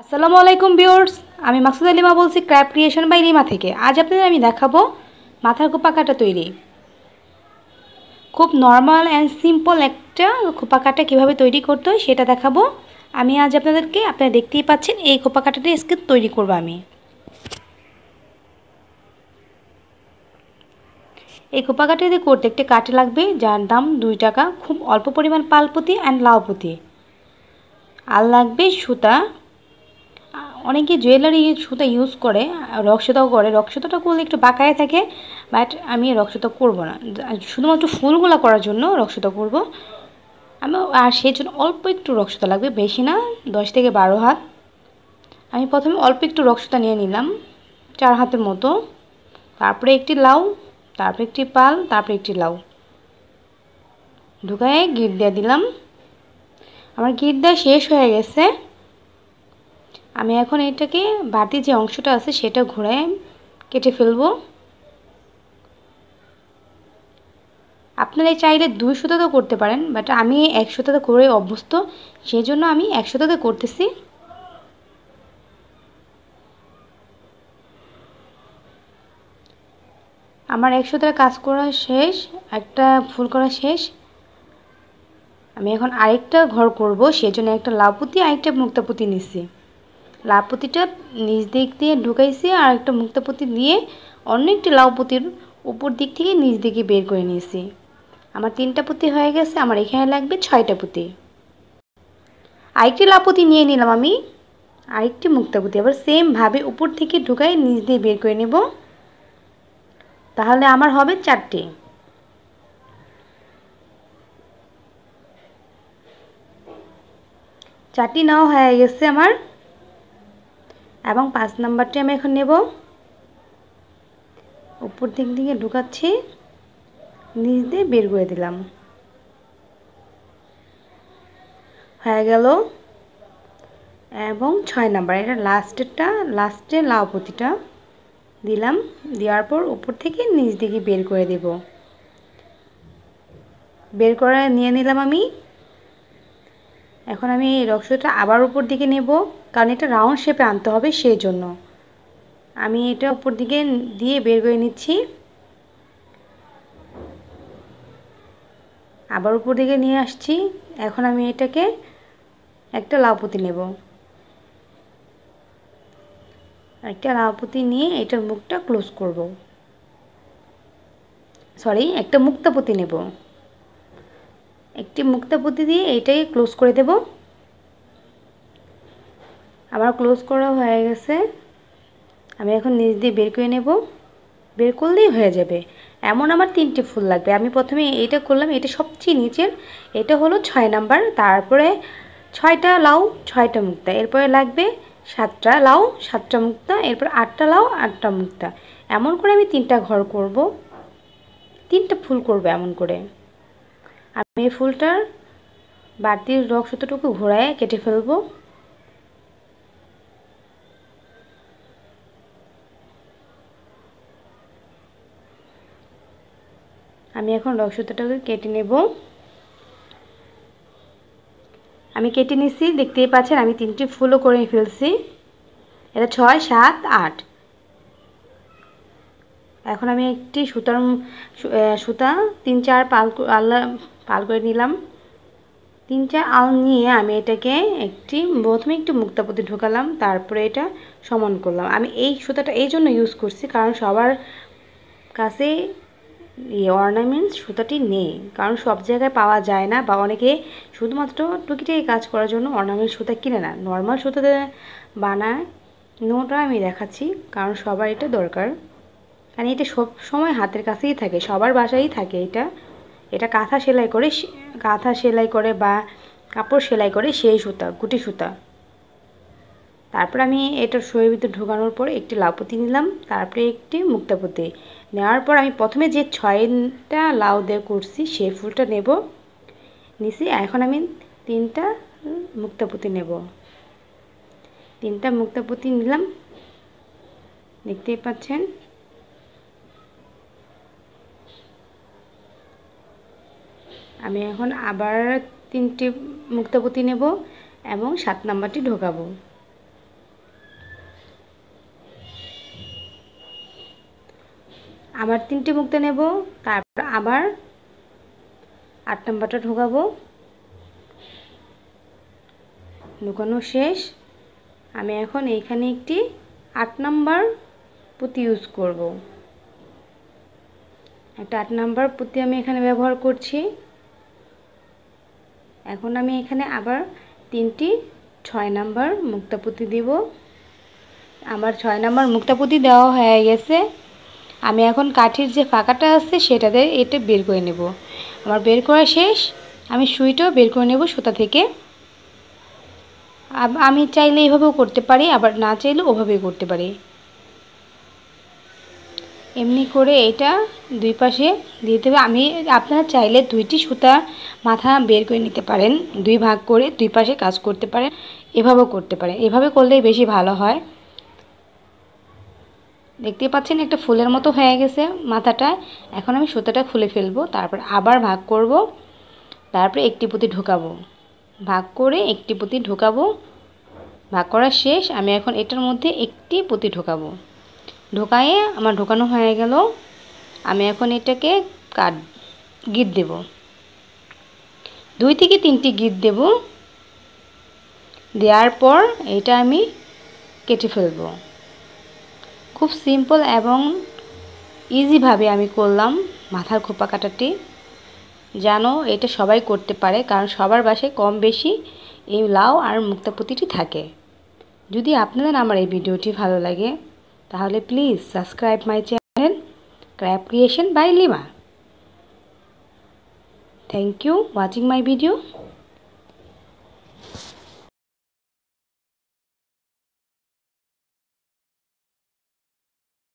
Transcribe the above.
আসসালামু আলাইকুম ভিউয়ার্স, আমি মাকসুদা লিমা বলছি ক্র্যাফট ক্রিয়েশন বাই লিমা থেকে। আজ আপনাদের আমি দেখাবো মাথার খোপা কাটা তৈরি। খুব নর্মাল অ্যান্ড সিম্পল একটা খোপা কাটা কীভাবে তৈরি করতে হয় সেটা দেখাবো। আমি আজ আপনারা দেখতেই পাচ্ছেন এই খোপা কাটাটা আজকে তৈরি করব আমি। এই খোপা কাটাটি করতে একটি কাঠি লাগবে যার দাম 2 টাকা, খুব অল্প পরিমাণ পালপুতি অ্যান্ড লাউপুতি, আর লাগবে সুতা। অনেকে জুয়েলারি সুতা ইউজ করে, রক্সুতাও করে। রক্সুতাটা করলে একটু বাঁকায় থাকে, বাট আমি রক্সুতা করব না, শুধুমাত্র ফুলগুলো করার জন্য রক্সুতা করব আমি। আর সেই জন্য অল্প একটু রক্সুতা লাগবে, বেশি না, 10 থেকে 12 হাত। আমি প্রথমে অল্প একটু রক্সুতা নিয়ে নিলাম, 4 হাতের মতো। তারপরে একটি লাউ, তারপরে একটি পাল, তারপরে একটি লাউ ঢুকায়ে গিট দিয়ে দিলাম। আমার গিট দেওয়া শেষ হয়ে গেছে। আমি এখন এটাকে বাড়তি যে অংশটা আছে সেটা ঘুরায় কেটে ফেলবো। আপনারা চাইলে 2 সুতাতেও করতে পারেন, বাট আমি 1 সুতাতে করে অভ্যস্ত, সেই জন্য আমি 1 সুতাতে করতেছি। আমার 1 সুতার কাজ করা শেষ, একটা ফুল করা শেষ। আমি এখন আরেকটা ঘর করব, সেজন্য একটা লাউপুতি আরেকটা মুক্তাপুতি নিছি। লাউপুতিটা নিচ দিক দিয়ে ঢুকাইছি, আর একটা মুক্তাপুতি দিয়ে অন্য একটি লাউপুতির উপর দিক থেকে নিচ দিকে বের করে নিয়েছি। আমার 3টা পুঁতি হয়ে গেছে। আমার এখানে লাগবে 6টা পুঁতি। আরেকটি লাউপুতি নিয়ে নিলাম আমি, আরেকটি মুক্তাপুতি আবার সেমভাবে উপর থেকে ঢুকাই নিচ দিয়ে বের করে নেব, তাহলে আমার হবে 4টে। চারটি নেওয়া হয়ে গেছে আমার, এবং 5 নাম্বারটি আমি এখন নেব। উপর দিক থেকে ঢুকাচ্ছি, নিচ দিয়ে বের করে দিলাম, হয়ে গেল। এবং 6 নাম্বার, এটা লাস্টে লাউপুতিটা দিলাম। দেওয়ার পর উপর থেকে নিচ দিকে বের করে দেব। বের করে নিয়ে নিলাম আমি। এখন আমি এই রক্সটা আবার উপর দিকে নেব, কারণ এটা রাউন্ড শেপে আনতে হবে, সেই জন্য আমি এটা উপর দিকে দিয়ে বের করে নিচ্ছি। আবার উপর দিকে নিয়ে আসছি। এখন আমি এটাকে একটা লাউপুতি নেব, একটা লাউপুতি নিয়ে এটার মুখটা ক্লোজ করব। সরি, একটা মুক্তাপুতি নেব, একটি মুক্তাপুতি দিয়ে এটাকে ক্লোজ করে দেব। আমার ক্লোজ করা হয়ে গেছে। আমি এখন নিচ দিয়ে বের করে নেব, বের করলেই হয়ে যাবে। এমন আমার 3টে ফুল লাগবে। আমি প্রথমে এটা করলাম, এটা সবচেয়ে নিচের, এটা হলো 6 নাম্বার। তারপরে 6টা লাউ 6টা মুক্তা, এরপরে লাগবে 7টা লাউ 7টা মুক্তা, এরপর 8টা লাউ 8টা মুক্তা। এমন করে আমি 3টা ঘর করব, 3টা ফুল করব এমন করে। আমি এই ফুলটার বাড়তি রক্সটুকু ঘোরায় কেটে ফেলবো। আমি এখন রক্সটাকে কেটে নেব। আমি কেটে নিচ্ছি, দেখতেই পাচ্ছেন আমি 3টি ফুলও করে ফেলছি। এটা 6, 7, 8। এখন আমি একটি সুতা 3-4 পাল করে নিলাম। 3-4 আল নিয়ে আমি এটাকে প্রথমে একটু মুক্তাপুতি ঢোকালাম, তারপরে এটা সমান করলাম। আমি এই সুতাটা এই জন্য ইউজ করছি, কারণ সবার কাছে অর্নামেন্টস সুতাটি নেই, কারণ সব জায়গায় পাওয়া যায় না, বা অনেকে শুধুমাত্র টুকিটাকি কাজ করার জন্য অর্নামেন্ট সুতা কিনে না, নর্মাল সুতাতে বানায়। নোটা আমি দেখাচ্ছি, কারণ সবার এটা দরকার, কারণ এটা সব সময় হাতের কাছেই থাকে, সবার বাসায়ই থাকে। এটা কাঁথা সেলাই করে বা কাপড় সেলাই করে সেই সুতা, গুটি সুতা। তারপর আমি এটা শোয়ের ভিতরে ঢোকানোর পর একটি লাউপুতি নিলাম, তারপরে একটি মুক্তাপুতি নেওয়ার পর আমি প্রথমে যে 6টা লাউ দিয়ে করছি সেই ফুলটা নেব, নিছি। এখন আমি 3টা মুক্তাপুতি নেব, 3টা মুক্তাপুতি নিলাম, দেখতেই পাচ্ছেন। আমি এখন আবার 3টি মুক্তাপুতি নেব এবং 7 নাম্বারটি ঢোকাবো। আবার 3টে মুক্তা নেব, তারপর আবার 8 নাম্বারটা ঢোকাবো। ঢোকানো শেষ। আমি এখন এইখানে একটি 8 নাম্বার পুঁতি ইউজ করব। একটা 8 নাম্বার পুঁতি আমি এখানে ব্যবহার করছি। এখন আমি এখানে আবার 3টি 6 নাম্বার মুক্তা পুঁতি দিব। আমার 6 নাম্বার মুক্তা পুঁতি দেওয়া হয়ে গেছে। আমি এখন কাঠির যে ফাঁকাটা আছে সেটাতে এটা বের করে নেব। আমার বের করা শেষ। আমি সুইটাও বের করে নেব সুতা থেকে। আমি চাইলে এইভাবেও করতে পারি, আবার না চাইলেও ওভাবেই করতে পারি। এমনি করে এটা দুই পাশে দিয়ে দেবে। আপনারা চাইলে 2টি সুতা মাথা বের করে নিতে পারেন, 2 ভাগ করে 2 পাশে কাজ করতে পারেন, এভাবেও করতে পারেন। এভাবে করলেই বেশি ভালো হয়। দেখতে পাচ্ছেন একটা ফুলের মতো হয়ে গেছে মাথাটা। এখন আমি সুতাটা খুলে ফেলবো, তারপর আবার ভাগ করব, তারপরে একটি পুঁতি ঢোকাবো, ভাগ করে একটি পুঁতি ঢোকাবো। ভাগ করা শেষ। আমি এখন এটার মধ্যে একটি পুঁতি ঢোকাবো। ঢোকায়ে আমার ঢোকানো হয়ে গেল। আমি এখন এটাকে গিট দেব, 2 থেকে 3টি গিট দেব। দেওয়ার পর এটা আমি কেটে ফেলব। খুব সিম্পল এবং ইজিভাবে আমি করলাম মাথার খোপা কাটাটি। জানো এটা সবাই করতে পারে, কারণ সবার বাসায় কম বেশি এই লাউ আর মুক্তা পুঁতিটি থাকে। যদি আপনাদের আমার এই ভিডিওটি ভালো লাগে তাহলে please subscribe my channel craft creation by Lima. Thank you watching my video.